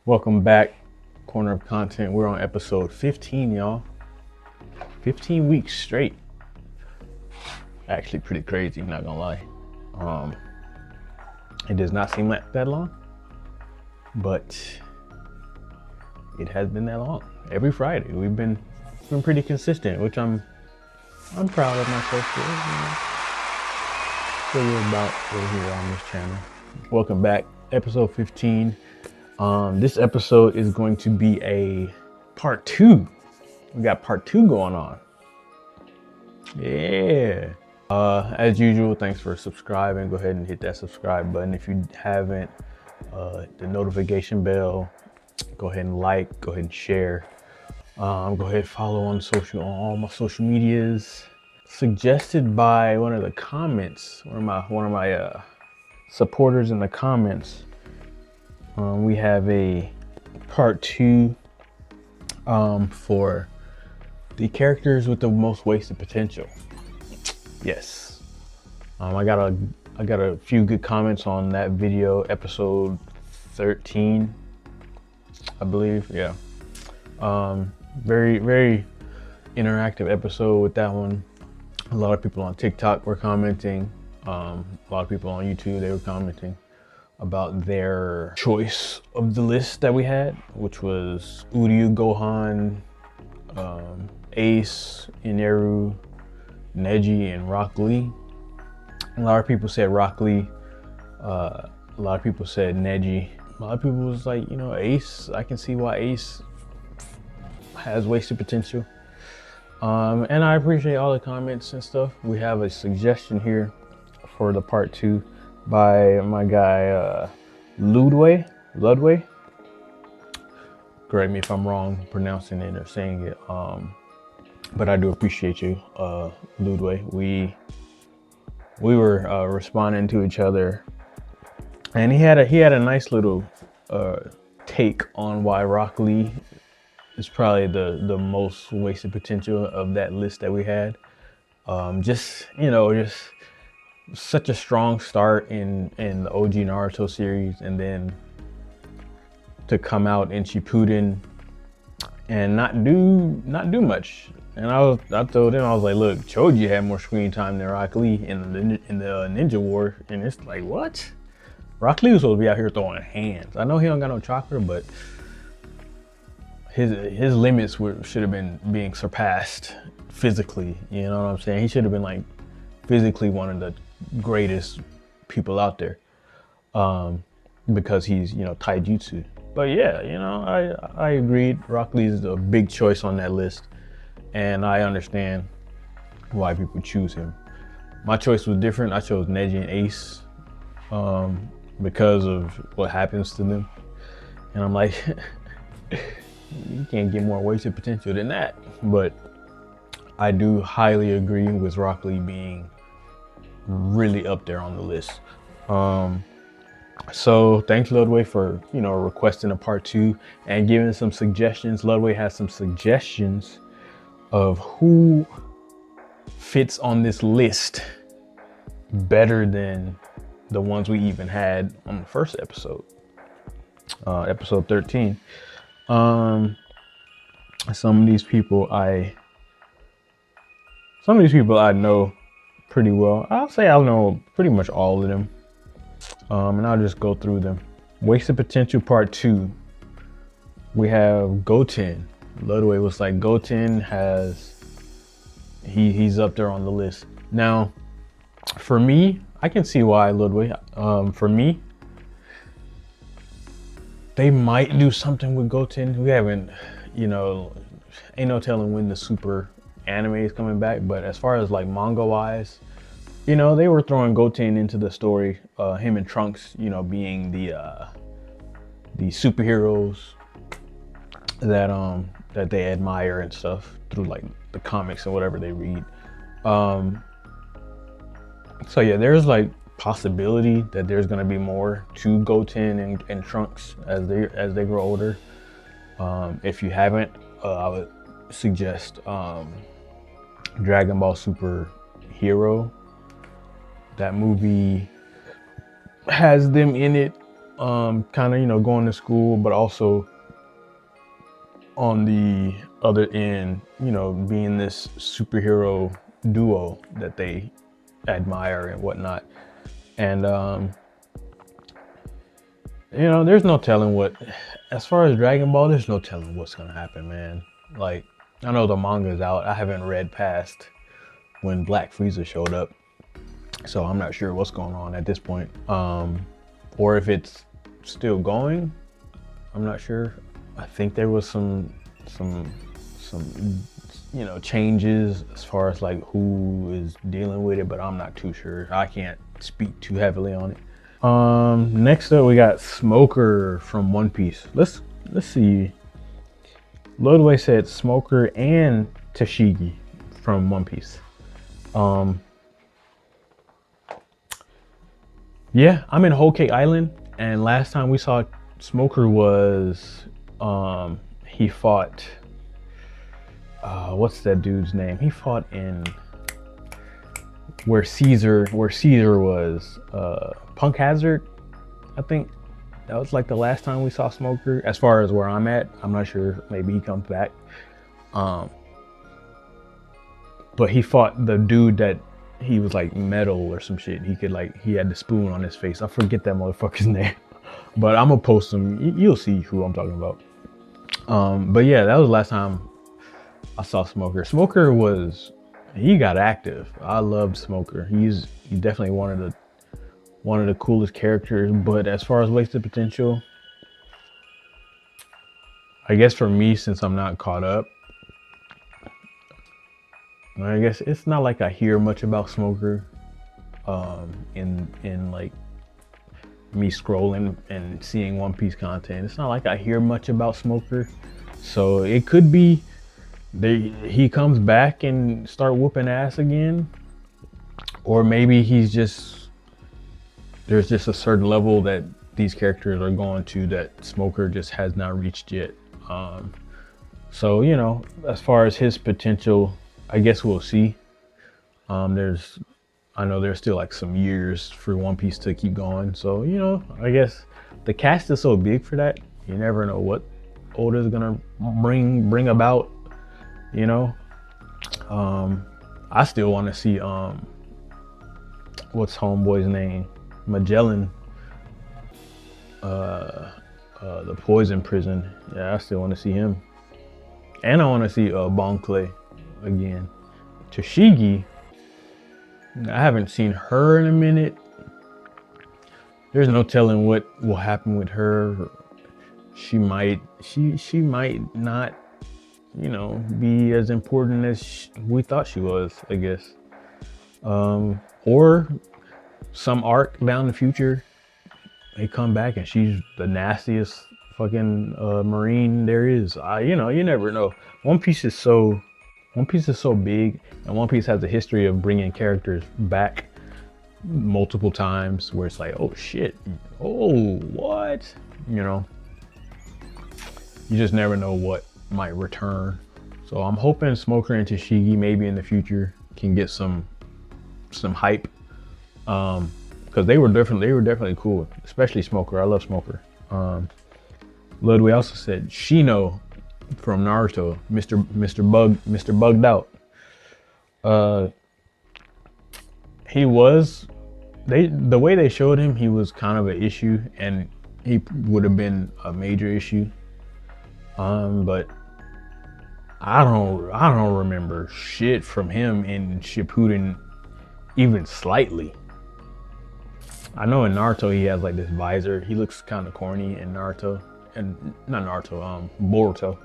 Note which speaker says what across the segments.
Speaker 1: Welcome back, Corner of Content. We're on episode 15, y'all. 15 weeks straight. Actually pretty crazy, not gonna lie. It does not seem like that long, but it has been that long. Every Friday, we've been pretty consistent, which I'm proud of myself for. Feel good about over here on this channel. Welcome back, episode 15. This episode is going to be a part 2. We got part 2 going on. Yeah. As usual, thanks for subscribing. Go ahead and hit that subscribe button if you haven't. The notification bell. Go ahead and like. Go ahead and share. Go ahead and follow on all my social medias. Suggested by one of the comments, one of my supporters in the comments. We have a part 2 for the characters with the most wasted potential. Yes, I got a few good comments on that video, episode 13, I believe. Yeah, very interactive episode with that one. A lot of people on TikTok were commenting. A lot of people on YouTube, they were commenting about their choice of the list that we had, which was Uryu, Gohan, Ace, Ineru, Neji, and Rock Lee. A lot of people said Rock Lee. A lot of people said Neji. A lot of people was like, Ace. I can see why Ace has wasted potential. And I appreciate all the comments and stuff. We have a suggestion here for the part 2 by my guy Ludway. Correct me if I'm wrong pronouncing it or saying it, but I do appreciate you, Ludway. We were responding to each other, and he had a nice little take on why Rock Lee is probably the most wasted potential of that list that we had. Just such a strong start in the OG Naruto series, and then to come out in Shippuden and not do much. And I told him, I was like, look, Choji had more screen time than Rock Lee in the Ninja War, and it's like, what? Rock Lee was supposed to be out here throwing hands. I know he don't got no chakra, but his limits should have been being surpassed physically. You know what I'm saying? He should have been like physically one of the greatest people out there, because he's taijutsu. But yeah, I agreed. Rock Lee is a big choice on that list, and I understand why people choose him. My choice was different. I chose Neji and Ace because of what happens to them, and I'm like, you can't get more wasted potential than that. But I do highly agree with Rock Lee being really up there on the list. So thanks, Ludway, for requesting a part 2 and giving some suggestions. Ludway has some suggestions of who fits on this list better than the ones we even had on the first episode, episode 13. Some of these people I know pretty well. I'll say I know pretty much all of them, and I'll just go through them. Wasted potential part 2. We have Goten. Ludway was like, Goten he's up there on the list. Now, for me, I can see why, Ludway. For me, they might do something with Goten. We haven't, ain't no telling when the Super anime is coming back, but as far as like manga wise, they were throwing Goten into the story, him and Trunks, being the superheroes that they admire and stuff through like the comics and whatever they read. So yeah, there's like possibility that there's gonna be more to Goten and Trunks as they grow older. If you haven't, I would suggest Dragon Ball Super Hero. That movie has them in it kind of, you know, going to school, but also on the other end, you know, being this superhero duo that they admire and whatnot. And you know, there's no telling what, as far as Dragon Ball, there's no telling what's gonna happen, man. Like, I know the manga's out. I haven't read past when Black Frieza showed up, so I'm not sure what's going on at this point. Or if it's still going, I'm not sure. I think there was some you know, changes as far as like who is dealing with it, but I'm not too sure. I can't speak too heavily on it. Next up we got Smoker from One Piece. Let's see. Lodway said Smoker and Tashigi from One Piece. Yeah, I'm in Whole Cake Island, and last time we saw Smoker was he fought what's that dude's name? He fought in where Caesar was, Punk Hazard, I think. That was like the last time we saw Smoker. As far as where I'm at, I'm not sure. Maybe he comes back. But he fought the dude that he was like metal or some shit. He could like, he had the spoon on his face. I forget that motherfucker's name. But I'm gonna post him. You'll see who I'm talking about. But yeah, that was the last time I saw Smoker. Smoker he got active. I loved Smoker. He's definitely one of the coolest characters. But as far as wasted potential, I guess for me, since I'm not caught up, I guess it's not like I hear much about Smoker in like me scrolling and seeing One Piece content. It's not like I hear much about Smoker, so it could be he comes back and start whooping ass again, or maybe there's just a certain level that these characters are going to that Smoker just has not reached yet. So, you know, as far as his potential, I guess we'll see. I know there's still like some years for One Piece to keep going. So, you know, I guess the cast is so big for that. You never know what Oda's gonna bring about, you know. I still want to see what's homeboy's name? Magellan, the poison prison. Yeah, I still want to see him. And I want to see Bon Clay again. Tashigi, I haven't seen her in a minute. There's no telling what will happen with her. She might not, you know, be as important as we thought she was, I guess. Or some arc down the future, they come back and she's the nastiest fucking Marine there is. You know, you never know. One Piece is so big, and One Piece has a history of bringing characters back multiple times where it's like, oh shit, oh what, you know. You just never know what might return. So I'm hoping Smoker and Tashigi maybe in the future can get some hype, because they were definitely cool, especially Smoker. I love Smoker. Ludwig also said Shino from Naruto, Mr. Bugged Out. He was, the way they showed him, he was kind of an issue, and he would have been a major issue. But I don't remember shit from him in Shippuden, even slightly. I know in Naruto he has like this visor. He looks kind of corny in Naruto, and not Naruto, Boruto.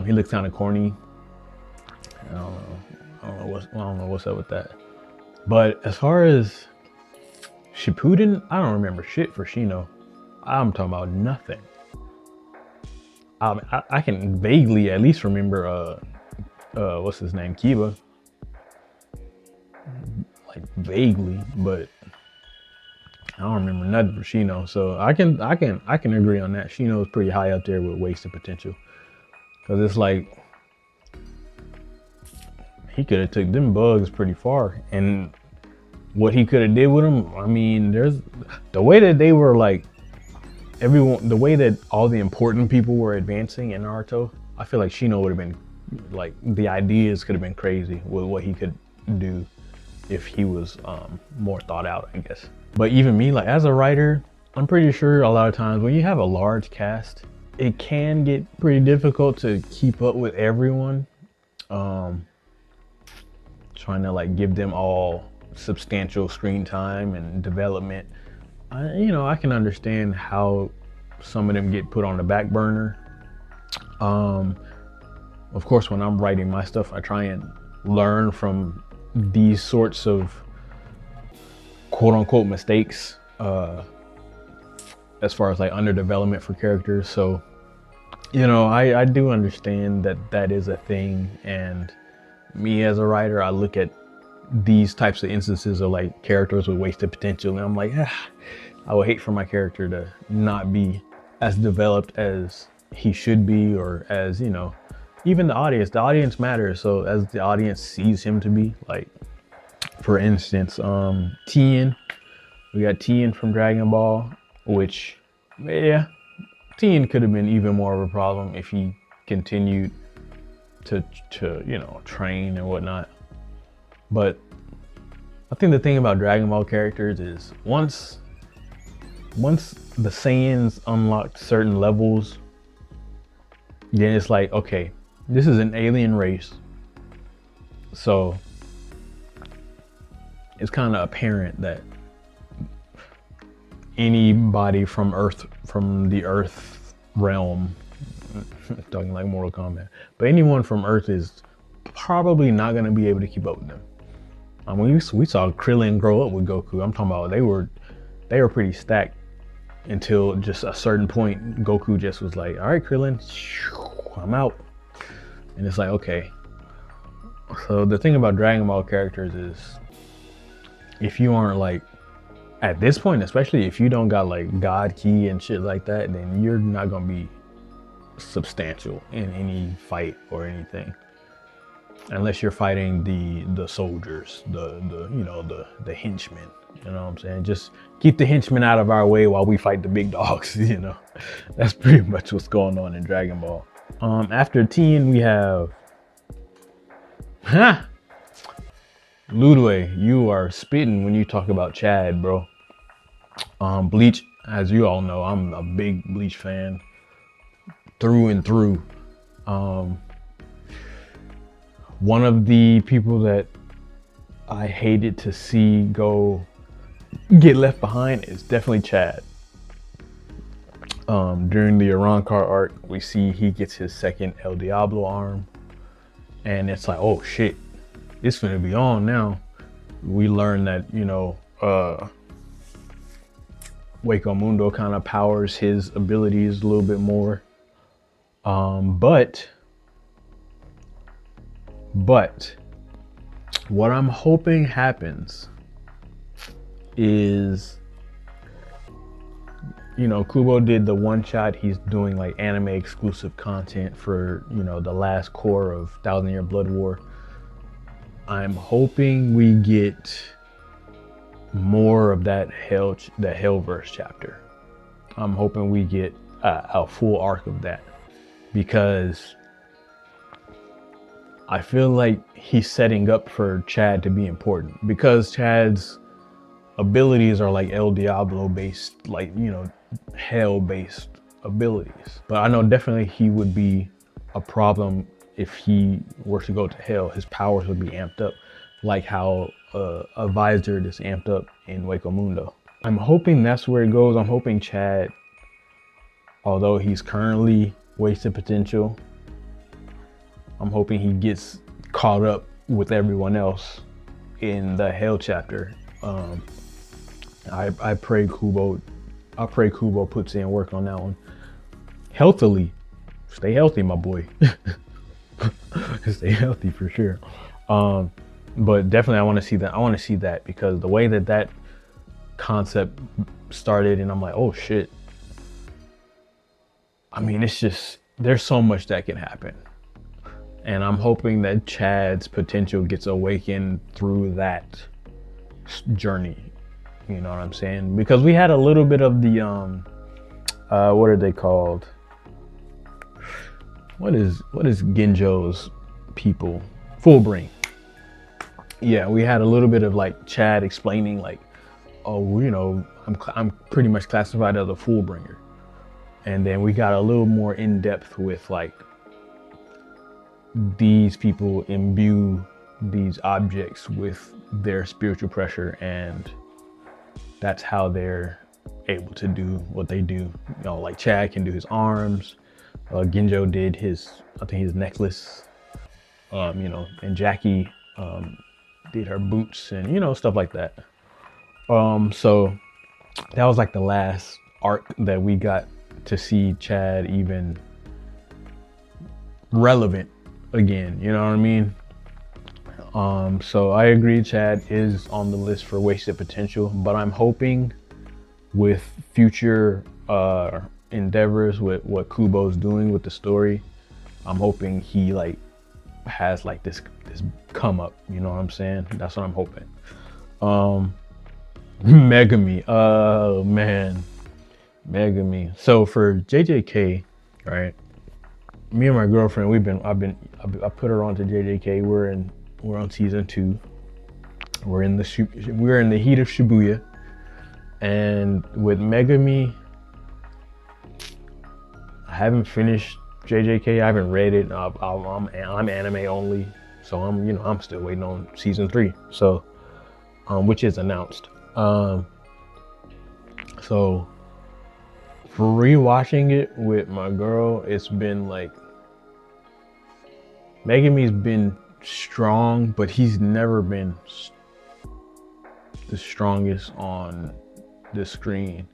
Speaker 1: He looks kind of corny. I don't know what's up with that. But as far as Shippuden, I don't remember shit for Shino. I'm talking about nothing. I can vaguely at least remember what's his name, Kiba, like vaguely, but I don't remember nothing for Shino. So I can agree on that. Shino is pretty high up there with wasted potential, because it's like he could have took them bugs pretty far, and what he could have did with him. I mean, there's the way that they were like everyone, the way that all the important people were advancing in Naruto. I feel like Shino would have been like, the ideas could have been crazy with what he could do if he was more thought out, I guess. But even me, like as a writer, I'm pretty sure a lot of times when you have a large cast, it can get pretty difficult to keep up with everyone. Trying to like give them all substantial screen time and development. I can understand how some of them get put on the back burner. Of course, when I'm writing my stuff, I try and learn from these sorts of quote unquote mistakes, as far as like underdevelopment for characters. So, I do understand that that is a thing. And me as a writer, I look at these types of instances of like characters with wasted potential, and I'm like, I would hate for my character to not be as developed as he should be, or as, even the audience matters. So as the audience sees him to be, like, for instance, Tien, we got Tien from Dragon Ball, which, yeah, Tien could have been even more of a problem if he continued to train and whatnot. But I think the thing about Dragon Ball characters is once the Saiyans unlocked certain levels, then it's like, okay, this is an alien race. So it's kind of apparent that anybody from the Earth realm, talking like Mortal Kombat, but anyone from Earth is probably not going to be able to keep up with them. I mean, we saw Krillin grow up with Goku. I'm talking about they were pretty stacked until just a certain point. Goku just was like, all right, Krillin, I'm out. And it's like, okay. So the thing about Dragon Ball characters is, if you aren't like, at this point, especially if you don't got like God Ki and shit like that, then you're not gonna be substantial in any fight or anything, unless you're fighting the soldiers, the henchmen. You know what I'm saying? Just keep the henchmen out of our way while we fight the big dogs. That's pretty much what's going on in Dragon Ball. After Tien, we have Ludwig. You are spitting when you talk about Chad, bro. Bleach, as you all know, I'm a big Bleach fan through and through. One of the people that I hated to see get left behind is definitely Chad. During the Arrancar arc, we see he gets his second El Diablo arm, and it's like, oh shit, it's gonna be on now. We learn that, Hueco Mundo kind of powers his abilities a little bit more. But what I'm hoping happens is, Kubo did the one shot. He's doing like anime exclusive content for, the last core of Thousand Year Blood War. I'm hoping we get more of that Hellverse chapter. I'm hoping we get a full arc of that, because I feel like he's setting up for Chad to be important, because Chad's abilities are like El Diablo based, like, hell based abilities. But I know definitely he would be a problem if he were to go to hell. His powers would be amped up, like how a visor is amped up in Hueco Mundo. I'm hoping that's where it goes. I'm hoping Chad, although he's currently wasted potential, I'm hoping he gets caught up with everyone else in the hell chapter. I pray Kubo puts in work on that one. Healthily. Stay healthy, my boy. Stay healthy for sure. But definitely I want to see that. I want to see that, because the way that concept started, and I'm like, oh shit. I mean, it's just, there's so much that can happen. And I'm hoping that Chad's potential gets awakened through that. journey. You know what I'm saying? Because we had a little bit of the what are they called? What is Ginjo's people? Fullbring. Yeah, we had a little bit of like Chad explaining like, oh, you know, I'm pretty much classified as a Fullbringer. And then we got a little more in depth with like, these people imbue these objects with their spiritual pressure, and that's how they're able to do what they do. You know, like Chad can do his arms, Ginjo did I think his necklace, you know, and Jackie did her boots and, you know, stuff like that. So that was like the last arc that we got to see Chad even relevant again, you know what I mean? So I agree, Chad is on the list for wasted potential, but I'm hoping with future endeavors with what Kubo's doing with the story, I'm hoping he like has like this come up, you know what I'm saying? That's what I'm hoping. Megami, oh man, Megami. So for JJK, right? Me and my girlfriend, I put her on to JJK. We're on season 2. We're in the heat of Shibuya, and with Megami, I haven't finished JJK. I haven't read it. I'm anime only, so I'm still waiting on season 3. So, which is announced. So for rewatching it with my girl, it's been like, Megami's been strong, but he's never been the strongest on the screen.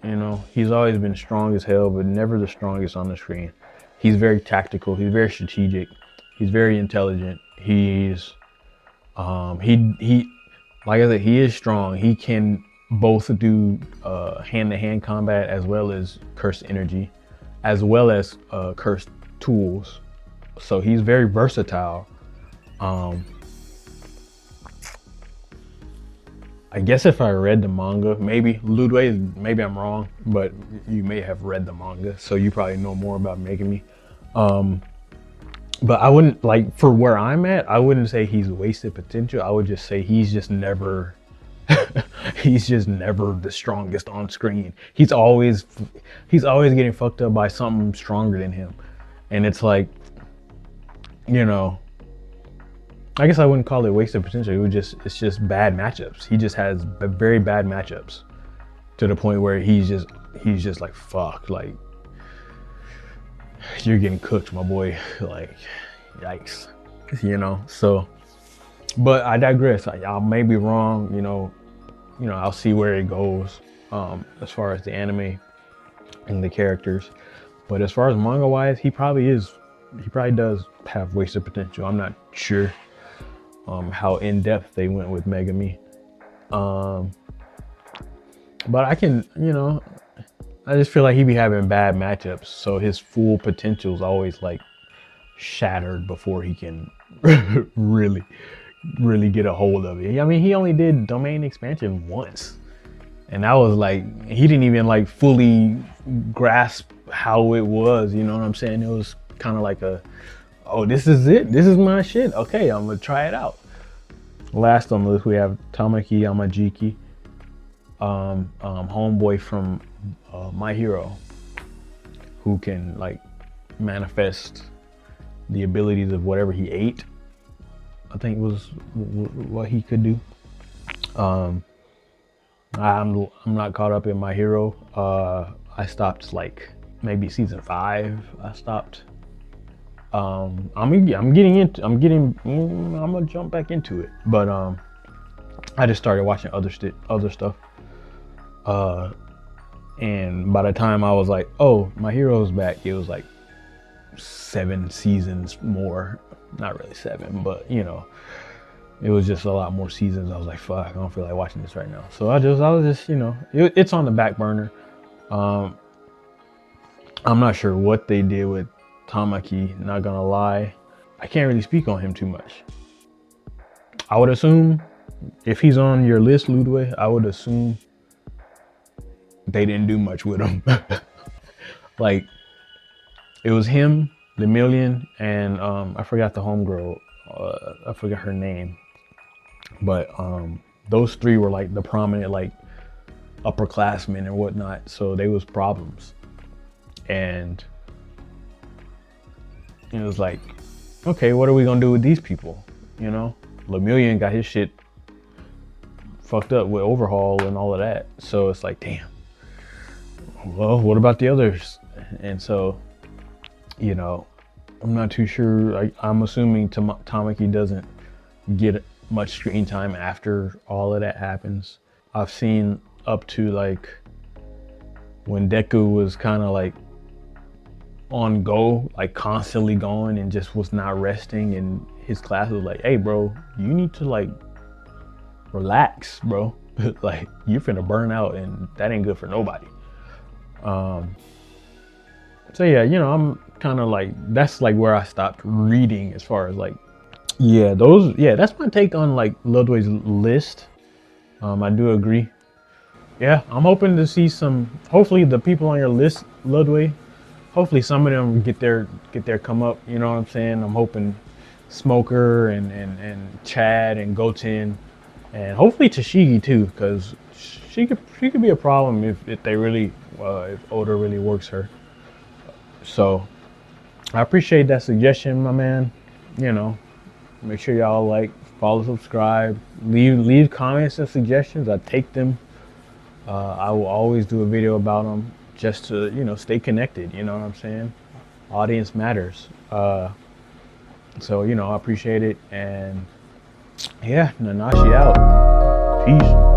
Speaker 1: You know, he's always been strong as hell, but never the strongest on the screen. He's very tactical. He's very strategic. He's very intelligent. He's, he, like I said, he is strong. He can both do hand-to-hand combat as well as cursed energy, as well as cursed tools. So he's very versatile. I guess if I read the manga, maybe Ludway, maybe I'm wrong, but you may have read the manga, so you probably know more about Megami. But I wouldn't, like, for where I'm at, I wouldn't say he's wasted potential. I would just say he's just never he's just never the strongest on screen. He's always getting fucked up by something stronger than him. And it's like, you know, I guess I wouldn't call it wasted potential. It's just bad matchups. He just has very bad matchups to the point where he's just like, fuck, like, you're getting cooked, my boy. Like, yikes, you know. So, but I digress. I may be wrong, you know. I'll see where it goes as far as the anime and the characters. But as far as manga wise, he probably does have wasted potential. I'm not sure how in depth they went with Megami. But I can, I just feel like he be having bad matchups, so his full potential is always like shattered before he can really get a hold of it. I mean, he only did domain expansion once, and that was like, he didn't even like fully grasp how it was, you know what I'm saying? It was kind of like oh, this is it, this is my shit, okay, I'm gonna try it out. Last on the list we have Tamaki Yamajiki, homeboy from My Hero, who can like manifest the abilities of whatever he ate. I think was what he could do. I'm not caught up in My Hero. I stopped like maybe season 5. I stopped. I'm gonna jump back into it, but I just started watching other stuff. And by the time I was like, oh, My Hero's back, it was like 7 seasons more. Not really 7, but it was just a lot more seasons. I was like, fuck, I don't feel like watching this right now. So I was just, it's on the back burner. I'm not sure what they did with Tamaki, not gonna lie. I can't really speak on him too much. I would assume if he's on your list, Ludwig, I would assume they didn't do much with him. Like, it was him, the Million, and I forgot the homegirl. I forgot her name. But those three were like the prominent like upperclassmen and whatnot. So they was problems. And it was like, okay, what are we gonna do with these people? You know, Lemillion got his shit fucked up with Overhaul and all of that. So it's like, damn. Well, what about the others? And so, you know, I'm not too sure. I'm assuming Tamaki doesn't get much screen time after all of that happens. I've seen up to like when Deku was kind of like on go, like constantly going and just was not resting, and his class was like, hey bro, you need to like relax, bro. Like, you're finna burn out and that ain't good for nobody. So yeah, you know, I'm kind of like, that's like where I stopped reading as far as like, that's my take on like Ludwig's list. I do agree. Yeah, I'm hoping to see hopefully the people on your list, Ludwig, hopefully some of them get their come up, you know what I'm saying? I'm hoping Smoker and Chad and Goten, and hopefully Tashigi too, because she could be a problem if they really if Oda really works her. So I appreciate that suggestion, my man. You know, make sure y'all like, follow, subscribe, leave comments and suggestions. I take them. I will always do a video about them just to, you know, stay connected. You know what I'm saying? Audience matters. So, you know, I appreciate it. And yeah, Nanashi out. Peace.